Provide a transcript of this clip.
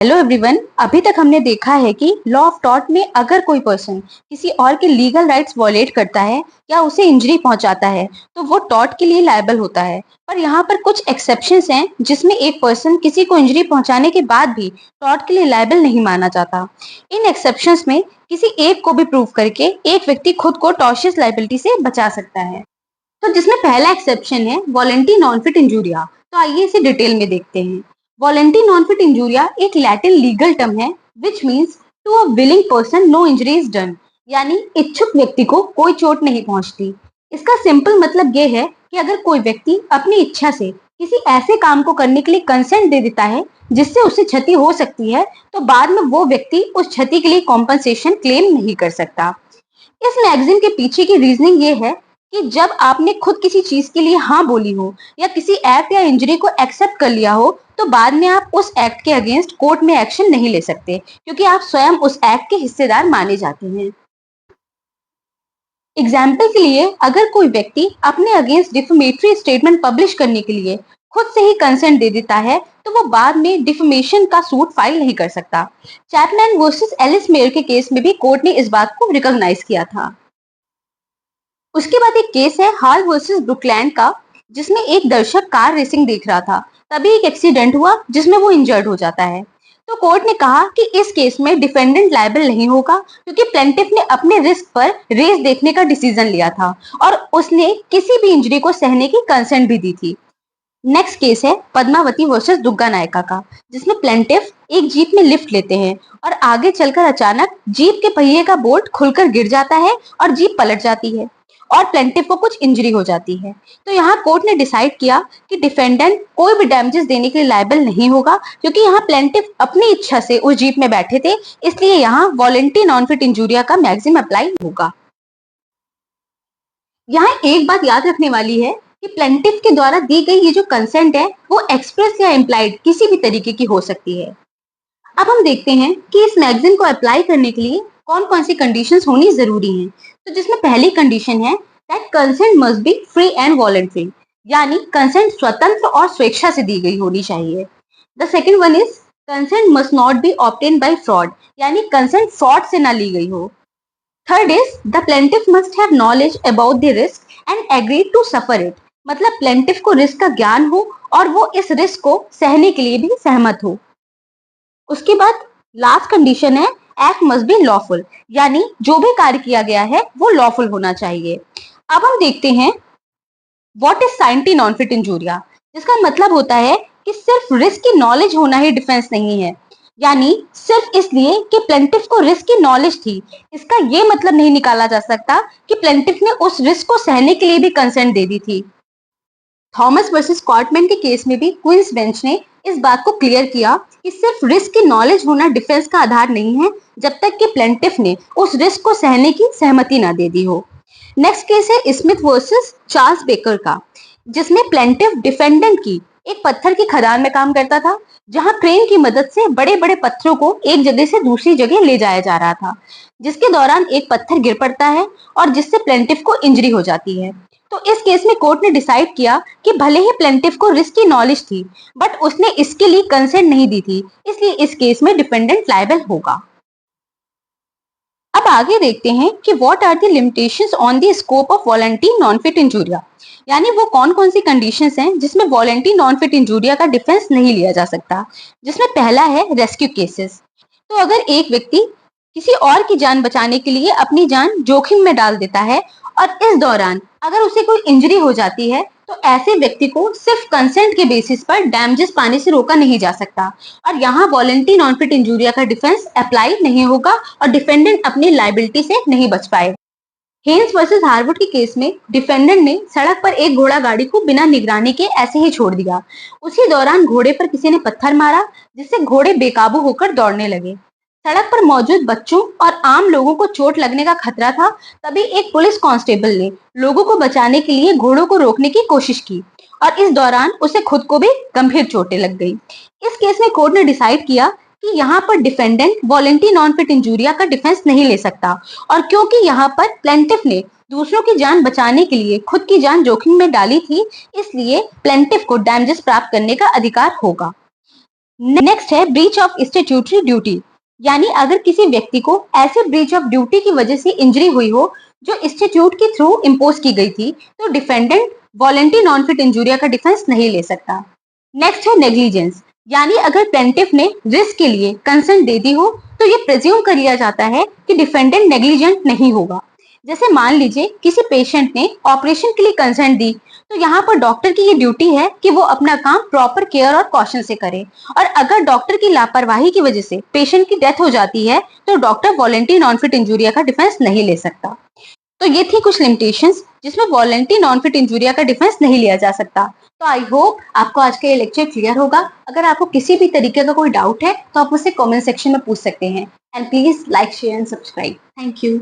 Hello everyone. अभी तक हमने देखा है कि लॉ ऑफ टॉर्ट में अगर कोई पर्सन किसी और के लीगल राइट्स वॉलेट करता है या उसे इंजरी पहुंचाता है तो वो टॉर्ट के लिए लायबल होता है। पर यहाँ पर कुछ एक्सेप्शंस हैं जिसमें एक पर्सन किसी को इंजरी पहुंचाने के बाद भी टॉर्ट के लिए लायबल नहीं माना जाता। इन एक्सेप्शंस में किसी एक को भी प्रूव करके एक व्यक्ति खुद को टॉर्शियस लायबिलिटी से बचा सकता है। तो जिसमें पहला एक्सेप्शन है वॉलेंटी नॉन फिट इंजूरिया। तो आइए इसे डिटेल में देखते हैं। वॉलेंटी नॉन फिट इंजूरिया एक लैटिन लीगल टर्म है which means to a willing person no injury is done, यानी इच्छुक व्यक्ति को कोई चोट नहीं पहुंचती। इसका सिंपल मतलब ये है कि अगर कोई व्यक्ति अपनी इच्छा से किसी ऐसे काम को करने के लिए कंसेंट दे देता है जिससे उसे क्षति हो सकती है तो बाद में वो व्यक्ति उस क्षति के लिए कॉम्पनसेशन क्लेम नहीं कर सकता। इस मैगजीन के पीछे की रीजनिंग ये है कि जब आपने खुद किसी चीज के लिए हाँ बोली हो या किसी एक्ट या इंजरी को एक्सेप्ट कर लिया हो तो बाद में आप उस एक्ट के अगेंस्ट कोर्ट में एक्शन नहीं ले सकते क्योंकि आप स्वयं उस एक्ट के हिस्सेदार माने जाते हैं। एग्जाम्पल के लिए अगर कोई व्यक्ति अपने अगेंस्ट डिफेमेटरी स्टेटमेंट पब्लिश करने के लिए खुद से ही कंसेंट दे देता है तो वो बाद में डिफेमेशन का सूट फाइल नहीं कर सकता। चैपमैन वर्सेस एलिस मेयर के केस में भी कोर्ट ने इस बात को रिकॉग्नाइज किया था। उसके बाद एक केस है हॉल वर्सेस ब्रुकलैंड का, जिसमें एक दर्शक कार रेसिंग देख रहा था, तभी एक एक्सीडेंट हुआ जिसमें वो इंजर्ड हो जाता है। तो कोर्ट ने कहा कि इस केस में डिफेंडेंट लायबल नहीं होगा क्योंकि प्लेंटिफ ने अपने रिस्क पर रेस देखने का डिसीजन लिया था और उसने किसी भी इंजरी को सहने की कंसेंट भी दी थी। नेक्स्ट केस है पद्मावती वर्सेस दुग्गा नायका का, जिसमें प्लेंटिफ एक जीप में लिफ्ट लेते हैं और आगे चलकर अचानक जीप के पहिए का बोल्ट खुलकर गिर जाता है और जीप पलट जाती है और प्लेंटिफ को कुछ इंजरी हो जाती है। तो यहाँ कोर्ट ने डिसाइड किया कि डिफेंडेंट कोई भी डैमेजेस देने के लिए लायबल नहीं होगा क्योंकि यहाँ प्लेंटिफ अपनी इच्छा से उस जीप में बैठे थे, इसलिए यहाँ वॉलेंटी नॉन फिट इंजूरिया का मैक्सिमम अप्लाई होगा। यहाँ एक बात याद रखने वाली है कि प्लेंटिफ के द्वारा दी गई ये जो कंसेंट है वो एक्सप्रेस या इम्प्लाइड किसी भी तरीके की हो सकती है। अब हम देखते हैं कि इस मैगजीन को अप्लाई करने के लिए कौन कौन सी कंडीशंस होनी जरूरी हैं। तो जिसमें पहली कंडीशन है that consent must be free and voluntary, यानी कंसेंट स्वतंत्र और स्वेच्छा से दी गई होनी चाहिए। The second one is consent must not be obtain by fraud, यानी कंसेंट फ्रॉड से ना ली गई हो। Third is the plaintiff must have knowledge about the risk and agree to suffer it, मतलब प्लेंटिफ को रिस्क का ज्ञान हो और वो इस रिस्क को सहने के लिए भी सहमत हो। उसके बाद लास्ट कंडीशन है एक्ट मस्ट बी लॉफुल, यानी जो भी कार्य किया गया है वो लॉफुल होना चाहिए। अब हम देखते हैं what is scienti non fit injuria, जिसका मतलब होता है कि सिर्फ रिस्क की नॉलेज होना ही डिफेंस नहीं है, यानी सिर्फ इसलिए कि प्लेंटिफ को रिस्क की नॉलेज थी इसका ये मतलब नहीं निकाला जा सकता कि प्लेंटिफ ने उस रिस्क को सहने के लिए भी कंसेंट दे दी थी। थॉमस वर्सेस स्कॉटमैन के केस में भी क्वींस बेंच ने इस बात को क्लियर किया कि सिर्फ रिस्क की नॉलेज होना डिफेंस का आधार नहीं है जब तक कि प्लेंटिफ ने उस रिस्क को सहने की सहमति ना दे दी हो। नेक्स्ट केस है स्मिथ वर्सेस चार्ल्स बेकर का, जिसमें प्लेंटिफ डिफेंडेंट की एक पत्थर की खदान में काम करता था जहां क्रेन की मदद से बड़े बड़े पत्थरों को एक जगह से दूसरी जगह ले जाया जा रहा था, जिसके दौरान एक पत्थर गिर पड़ता है और जिससे प्लेंटिफ को इंजरी हो जाती है। तो इस केस में कोर्ट ने डिसाइड किया कि भले ही प्लेंटिफ को रिस्क की नॉलेज थी बट उसने इसके लिए कंसेंट नहीं दी थी, इसलिए इस केस में डिफेंडेंट लायबल होगा। अब आगे देखते हैं कि what are the limitations on the scope of volenti non fit injuria, यानी वो कौन कौन सी कंडीशंस हैं जिसमें वॉलंटी नॉन फिट इंजूरिया का डिफेंस नहीं लिया जा सकता। जिसमें पहला है रेस्क्यू केसेस। तो अगर एक व्यक्ति किसी और की जान बचाने के लिए अपनी जान जोखिम में डाल देता है और इस दौरान अगर उसे कोई इंजरी हो जाती है तो ऐसे व्यक्ति को सिर्फ कंसेंट के बेसिस पर डैमेजेस पाने से रोका नहीं जा सकता और यहाँ वॉलंटी नॉन फिट इंजूरिया का डिफेंस अप्लाई नहीं होगा और डिफेंडेंट अपनी लायबिलिटी से नहीं बच पाएगा। हेन्स वर्सेस हार्वुड के केस में डिफेंडेंट ने सड़क पर एक घोड़ा गाड़ी को बिना निगरानी के ऐसे ही छोड़ दिया। उसी दौरान घोड़े पर किसी ने पत्थर मारा जिससे घोड़े बेकाबू होकर दौड़ने लगे। सड़क पर मौजूद बच्चों और आम लोगों को चोट लगने का खतरा था, तभी एक पुलिस कांस्टेबल ने लोगों को बचाने के लिए घोड़ों को रोकने की कोशिश की और इस दौरान उसे खुद को भी गंभीर चोटें लग गई। इस केस में कोर्ट ने डिसाइड किया कि यहाँ पर डिफेंडेंट वॉलंटी नॉन फिट इंजूरिया का डिफेंस नहीं ले सकता और क्योंकि यहाँ पर प्लेंटिफ ने दूसरों की जान बचाने के लिए खुद की जान जोखिम में डाली थी, इसलिए प्लेंटिफ को डैमेजेस प्राप्त करने का अधिकार होगा। नेक्स्ट है ब्रीच ऑफ स्टैट्यूटरी ड्यूटी, यानी अगर किसी व्यक्ति को ऐसे ब्रीच ऑफ ड्यूटी की वजह से इंजरी हुई हो जो इंस्टीट्यूट के थ्रू इम्पोज की गई थी, तो defendant voluntary non fit injuria का डिफेंस नहीं ले सकता। नेक्स्ट है नेग्लिजेंस, यानी अगर प्लेंटिफ ने रिस्क के लिए कंसेंट दे दी हो तो ये प्रिज्यूम कर लिया जाता है कि डिफेंडेंट नेग्लिजेंट नहीं होगा। जैसे मान लीजिए किसी पेशेंट ने ऑपरेशन के लिए कंसेंट दी, तो यहाँ पर डॉक्टर की ये ड्यूटी है कि वो अपना काम प्रॉपर केयर और कॉशन से करे, और अगर डॉक्टर की लापरवाही की वजह से पेशेंट की डेथ हो जाती है तो doctor voluntary non fit injuria का डिफेंस नहीं ले सकता। तो ये थी कुछ लिमिटेशंस जिसमें वॉलंटरी नॉन फिट इंजूरिया का डिफेंस नहीं लिया जा सकता। तो आई होप आपको आज का ये लेक्चर क्लियर होगा। अगर आपको किसी भी तरीके का कोई डाउट है तो आप मुझसे कमेंट सेक्शन में पूछ सकते हैं। And please like share and subscribe. Thank you.